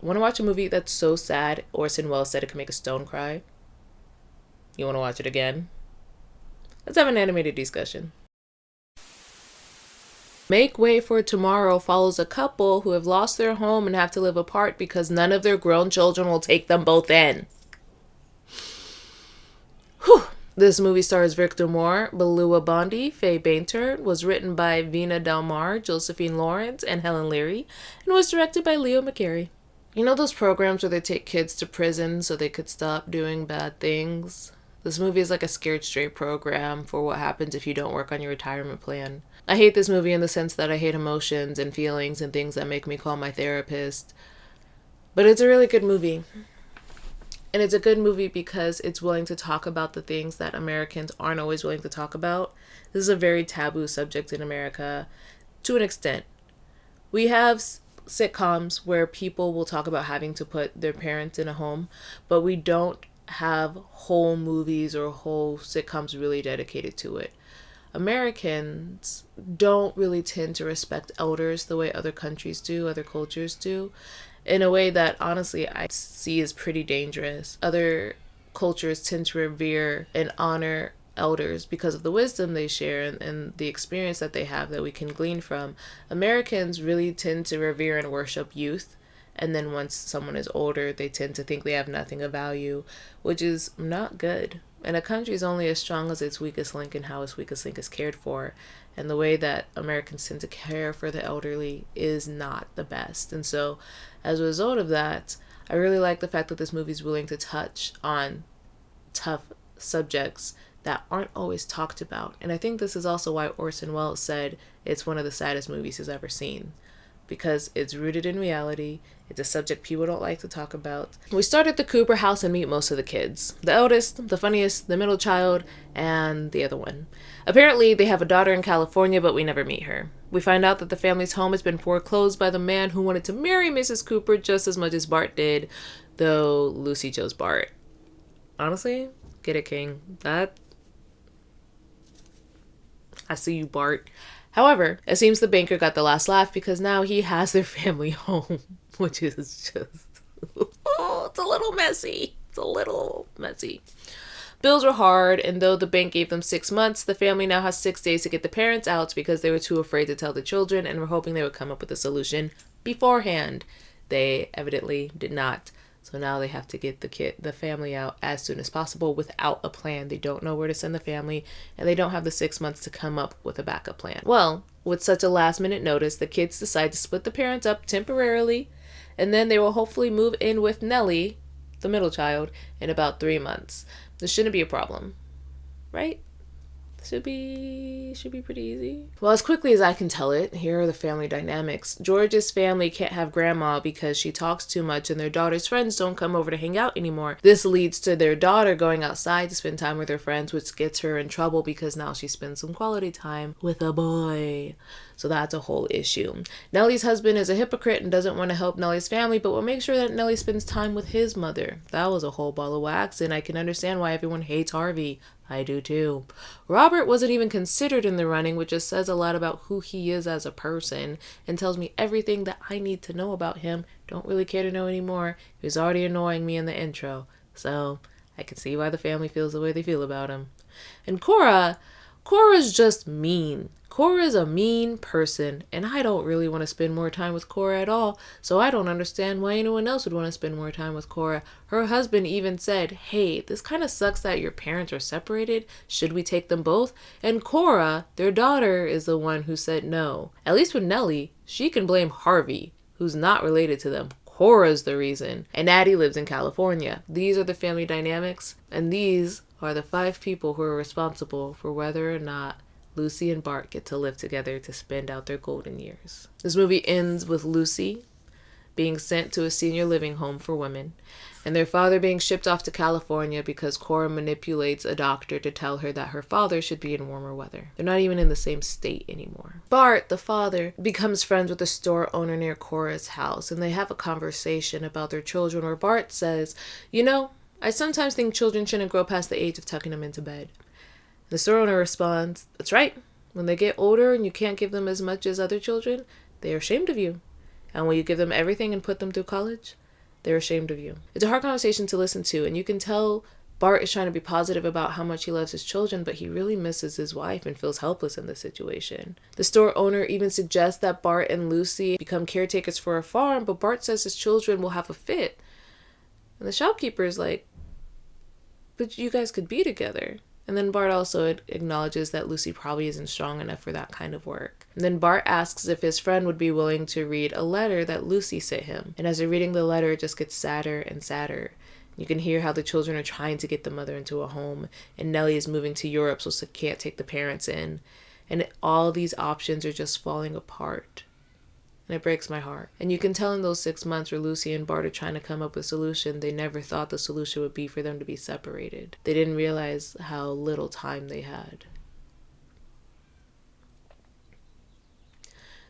Want to watch a movie that's so sad Orson Wells said it could make a stone cry? You want to watch it again? Let's have an animated discussion. Make Way for Tomorrow follows a couple who have lost their home and have to live apart because none of their grown children will take them both in. Whew. This movie stars Victor Moore, Balua Bondi, Faye Bainter, was written by Vina Del Mar, Josephine Lawrence, and Helen Leary, and was directed by Leo McCarey. You know those programs where they take kids to prison so they could stop doing bad things? This movie is like a scared straight program for what happens if you don't work on your retirement plan. I hate this movie in the sense that I hate emotions and feelings and things that make me call my therapist. But it's a really good movie. And it's a good movie because it's willing to talk about the things that Americans aren't always willing to talk about. This is a very taboo subject in America to an extent. We have sitcoms where people will talk about having to put their parents in a home, but we don't have whole movies or whole sitcoms really dedicated to it. Americans don't really tend to respect elders the way other countries do, other cultures do, in a way that honestly I see is pretty dangerous. Other cultures tend to revere and honor elders because of the wisdom they share and the experience that they have that we can glean from. Americans really tend to revere and worship youth. And then once someone is older, they tend to think they have nothing of value, which is not good. And a country is only as strong as its weakest link and how its weakest link is cared for. And the way that Americans tend to care for the elderly is not the best. And so, as a result of that, I really like the fact that this movie is willing to touch on tough subjects that aren't always talked about. And I think this is also why Orson Welles said it's one of the saddest movies he's ever seen. Because it's rooted in reality. It's a subject people don't like to talk about. We start at the Cooper house and meet most of the kids. The eldest, the funniest, the middle child, and the other one. Apparently, they have a daughter in California, but we never meet her. We find out that the family's home has been foreclosed by the man who wanted to marry Mrs. Cooper just as much as Bart did, though Lucy chose Bart. Honestly, get it, King. I see you, Bart. However, it seems the banker got the last laugh because now he has their family home, which is just, it's a little messy. It's a little messy. Bills were hard, and though the bank gave them 6 months, the family now has 6 days to get the parents out because they were too afraid to tell the children and were hoping they would come up with a solution beforehand. They evidently did not. So now they have to get the family out as soon as possible without a plan. They don't know where to send the family, and they don't have the 6 months to come up with a backup plan. Well, with such a last minute notice, the kids decide to split the parents up temporarily, and then they will hopefully move in with Nellie, the middle child, in about 3 months. This shouldn't be a problem, right? Should be pretty easy. Well, as quickly as I can tell it, here are the family dynamics. George's family can't have grandma because she talks too much and their daughter's friends don't come over to hang out anymore. This leads to their daughter going outside to spend time with her friends, which gets her in trouble because now she spends some quality time with a boy. So that's a whole issue. Nellie's husband is a hypocrite and doesn't want to help Nellie's family, but will make sure that Nellie spends time with his mother. That was a whole ball of wax, and I can understand why everyone hates Harvey. I do too. Robert wasn't even considered in the running, which just says a lot about who he is as a person and tells me everything that I need to know about him. Don't really care to know anymore. He was already annoying me in the intro. I can see why the family feels the way they feel about him. And Cora's just mean. Cora's a mean person, and I don't really want to spend more time with Cora at all, so I don't understand why anyone else would want to spend more time with Cora. Her husband even said, hey, this kind of sucks that your parents are separated. Should we take them both? And Cora, their daughter, is the one who said no. At least with Nellie, she can blame Harvey, who's not related to them. Cora's the reason. And Addie lives in California. These are the family dynamics, and these are the 5 people who are responsible for whether or not Lucy and Bart get to live together to spend out their golden years. This movie ends with Lucy being sent to a senior living home for women, and their father being shipped off to California because Cora manipulates a doctor to tell her that her father should be in warmer weather. They're not even in the same state anymore. Bart, the father, becomes friends with a store owner near Cora's house, and they have a conversation about their children where Bart says, I sometimes think children shouldn't grow past the age of tucking them into bed. The store owner responds, that's right. When they get older and you can't give them as much as other children, they are ashamed of you. And when you give them everything and put them through college, They're ashamed of you. It's a hard conversation to listen to, and you can tell Bart is trying to be positive about how much he loves his children, but he really misses his wife and feels helpless in this situation. The store owner even suggests that Bart and Lucy become caretakers for a farm, but Bart says his children will have a fit. And the shopkeeper is like, but you guys could be together. And then Bart also acknowledges that Lucy probably isn't strong enough for that kind of work. And then Bart asks if his friend would be willing to read a letter that Lucy sent him. And as they're reading the letter, it just gets sadder and sadder. You can hear how the children are trying to get the mother into a home, and Nellie is moving to Europe, so she can't take the parents in. And all these options are just falling apart. And it breaks my heart. And you can tell in those 6 months where Lucy and Bart are trying to come up with a solution, they never thought the solution would be for them to be separated. They didn't realize how little time they had.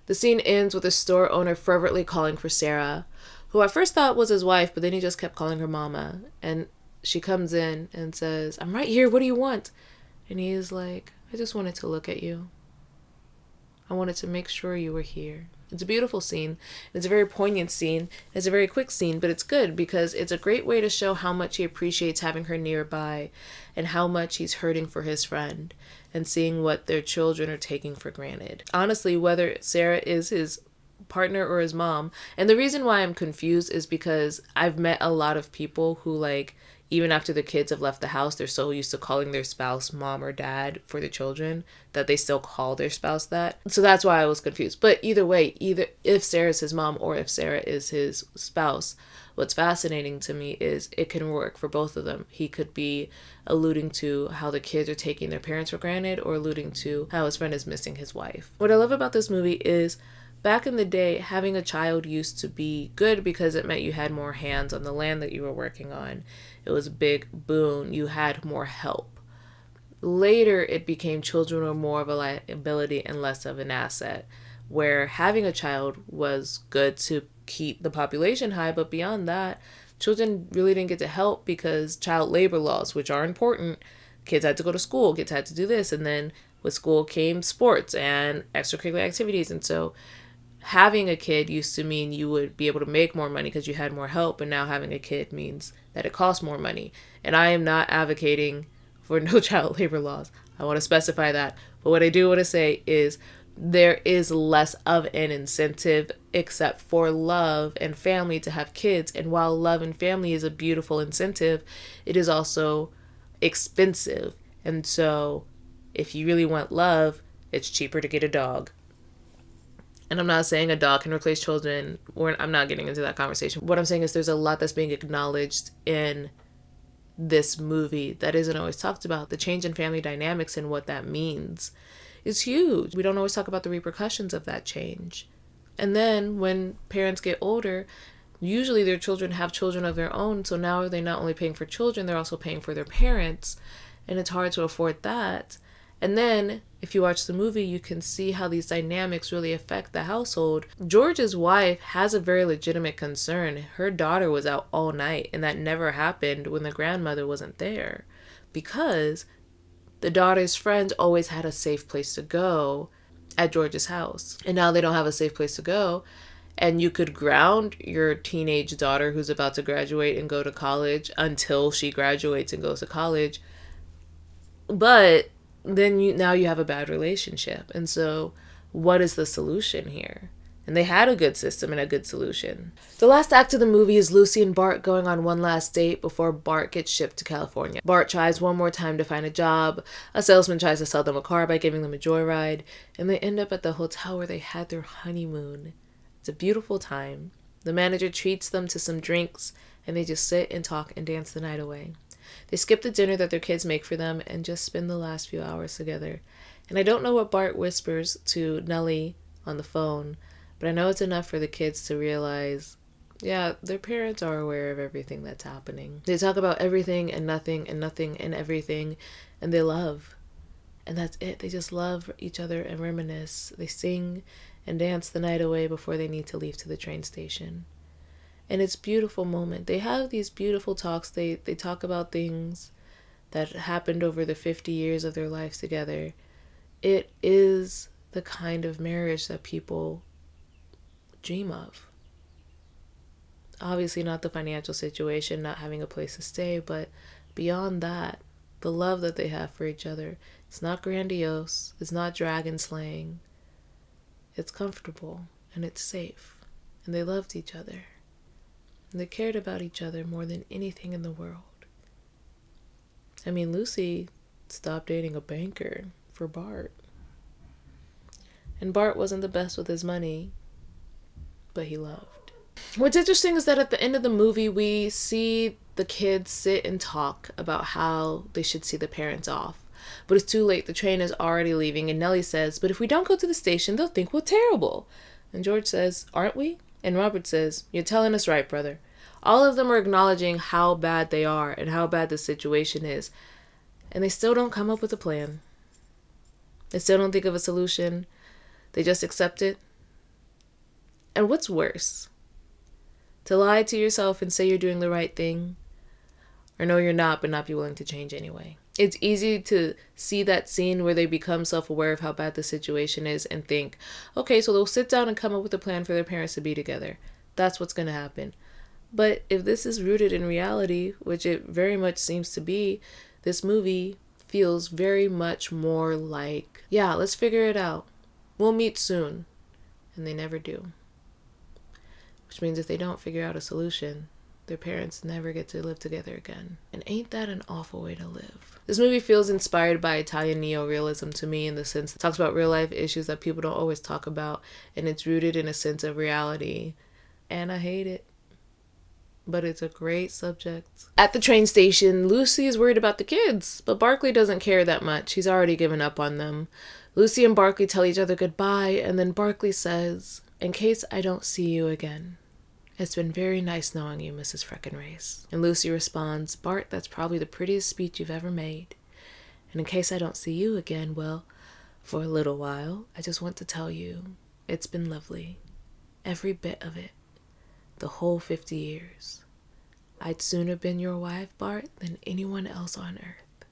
The scene ends with the store owner fervently calling for Sarah, who I first thought was his wife, but then he just kept calling her Mama. And she comes in and says, "I'm right here, what do you want?" And he is like, "I just wanted to look at you. I wanted to make sure you were here." It's a beautiful scene. It's a very poignant scene. It's a very quick scene, but it's good because it's a great way to show how much he appreciates having her nearby and how much he's hurting for his friend and seeing what their children are taking for granted. Honestly, whether Sarah is his partner or his mom, and the reason why I'm confused is because I've met a lot of people who, like, even after the kids have left the house, they're so used to calling their spouse mom or dad for the children that they still call their spouse that. So that's why I was confused. But either way, either if Sarah's his mom or if Sarah is his spouse, what's fascinating to me is it can work for both of them. He could be alluding to how the kids are taking their parents for granted or alluding to how his friend is missing his wife. What I love about this movie is back in the day, having a child used to be good because it meant you had more hands on the land that you were working on. It was a big boon. You had more help. Later, it became children were more of a liability and less of an asset, where having a child was good to keep the population high, but beyond that, children really didn't get to help because child labor laws, which are important, kids had to go to school, kids had to do this, and then with school came sports and extracurricular activities, and so having a kid used to mean you would be able to make more money because you had more help, and now having a kid means that it costs more money. And I am not advocating for no child labor laws. I want to specify that. But what I do want to say is there is less of an incentive except for love and family to have kids. And while love and family is a beautiful incentive, it is also expensive. And so if you really want love, it's cheaper to get a dog. And I'm not saying a dog can replace children, or I'm not getting into that conversation. What I'm saying is there's a lot that's being acknowledged in this movie that isn't always talked about. The change in family dynamics and what that means is huge. We don't always talk about the repercussions of that change. And then when parents get older, usually their children have children of their own. So now they're not only paying for children, they're also paying for their parents. And it's hard to afford that. And then, if you watch the movie, you can see how these dynamics really affect the household. George's wife has a very legitimate concern. Her daughter was out all night, and that never happened when the grandmother wasn't there. Because the daughter's friends always had a safe place to go at George's house. And now they don't have a safe place to go. And you could ground your teenage daughter who's about to graduate and go to college until she graduates and goes to college. But then now you have a bad relationship. And so what is the solution here? And they had a good system and a good solution. The last act of the movie is Lucy and Bart going on one last date before Bart gets shipped to California. Bart tries one more time to find a job. A salesman tries to sell them a car by giving them a joyride. And they end up at the hotel where they had their honeymoon. It's a beautiful time. The manager treats them to some drinks, and they just sit and talk and dance the night away. They skip the dinner that their kids make for them and just spend the last few hours together. And I don't know what Bart whispers to Nellie on the phone, but I know it's enough for the kids to realize, yeah, their parents are aware of everything that's happening. They talk about everything and nothing and nothing and everything, and they love. And that's it. They just love each other and reminisce. They sing and dance the night away before they need to leave to the train station. And it's a beautiful moment. They have these beautiful talks. They talk about things that happened over the 50 years of their lives together. It is the kind of marriage that people dream of. Obviously not the financial situation, not having a place to stay, but beyond that, the love that they have for each other. It's not grandiose, it's not dragon slaying. It's comfortable and it's safe. And they loved each other. And they cared about each other more than anything in the world. I mean, Lucy stopped dating a banker for Bart. And Bart wasn't the best with his money, but he loved. What's interesting is that at the end of the movie, we see the kids sit and talk about how they should see the parents off. But it's too late. The train is already leaving. And Nellie says, but if we don't go to the station, they'll think we're terrible. And George says, aren't we? And Robert says, you're telling us right, brother. All of them are acknowledging how bad they are and how bad the situation is. And they still don't come up with a plan. They still don't think of a solution. They just accept it. And what's worse? To lie to yourself and say you're doing the right thing, or no, you're not, but not be willing to change anyway. It's easy to see that scene where they become self-aware of how bad the situation is and think, okay, so they'll sit down and come up with a plan for their parents to be together. That's what's going to happen. But if this is rooted in reality, which it very much seems to be, this movie feels very much more like, yeah, let's figure it out. We'll meet soon. And they never do. Which means if they don't figure out a solution, their parents never get to live together again. And ain't that an awful way to live? This movie feels inspired by Italian neo-realism to me in the sense it talks about real life issues that people don't always talk about, and it's rooted in a sense of reality. And I hate it. But it's a great subject. At the train station, Lucy is worried about the kids, but Barkley doesn't care that much. He's already given up on them. Lucy and Barkley tell each other goodbye, and then Barkley says, in case I don't see you again. It's been very nice knowing you, Mrs. Freckenrace. And Lucy responds, Bart, that's probably the prettiest speech you've ever made. And in case I don't see you again, well, for a little while, I just want to tell you, it's been lovely. Every bit of it. The whole 50 years. I'd sooner been your wife, Bart, than anyone else on earth.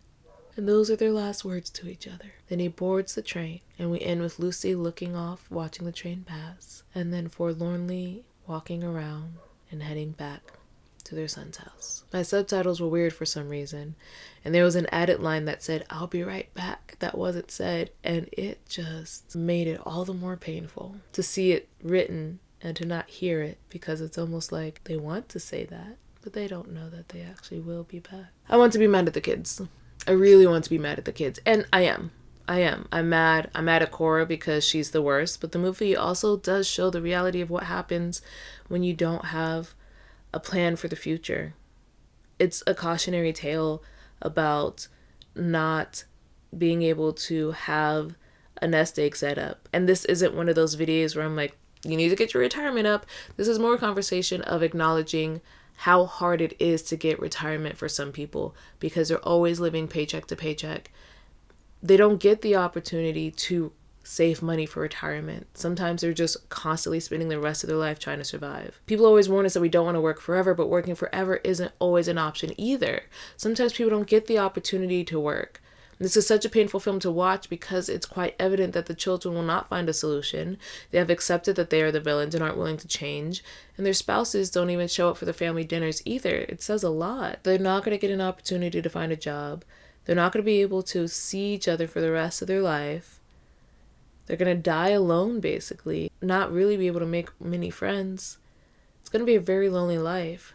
And those are their last words to each other. Then he boards the train, and we end with Lucy looking off, watching the train pass, and then forlornly walking around and heading back to their son's house. My subtitles were weird for some reason, and there was an added line that said, I'll be right back, that wasn't said, and it just made it all the more painful to see it written and to not hear it, because it's almost like they want to say that, but they don't know that they actually will be back. I want to be mad at the kids. I really want to be mad at the kids, and I am. I'm mad. I'm mad at Cora because she's the worst, but the movie also does show the reality of what happens when you don't have a plan for the future. It's a cautionary tale about not being able to have a nest egg set up. And this isn't one of those videos where I'm like, you need to get your retirement up. This is more a conversation of acknowledging how hard it is to get retirement for some people because they're always living paycheck to paycheck. They don't get the opportunity to save money for retirement. Sometimes they're just constantly spending the rest of their life trying to survive. People always warn us that we don't want to work forever, but working forever isn't always an option either. Sometimes people don't get the opportunity to work. This is such a painful film to watch because it's quite evident that the children will not find a solution. They have accepted that they are the villains and aren't willing to change. And their spouses don't even show up for the family dinners either. It says a lot. They're not going to get an opportunity to find a job. They're not going to be able to see each other for the rest of their life. They're going to die alone, basically. Not really be able to make many friends. It's going to be a very lonely life.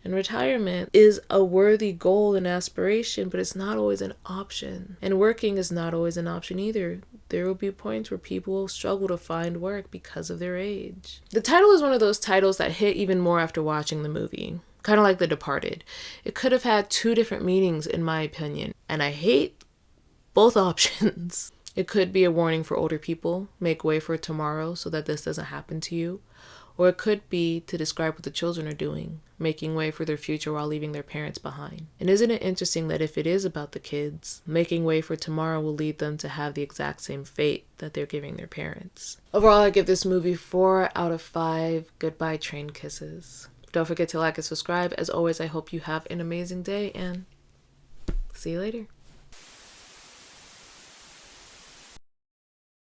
And retirement is a worthy goal and aspiration, but it's not always an option. And working is not always an option either. There will be points where people will struggle to find work because of their age. The title is one of those titles that hit even more after watching the movie. Kind of like The Departed. It could have had two different meanings in my opinion. And I hate both options. It could be a warning for older people. Make way for tomorrow so that this doesn't happen to you. Or it could be to describe what the children are doing, making way for their future while leaving their parents behind. And isn't it interesting that if it is about the kids, making way for tomorrow will lead them to have the exact same fate that they're giving their parents. Overall, I give this movie 4 out of 5 goodbye train kisses. Don't forget to like and subscribe. As always, I hope you have an amazing day and see you later.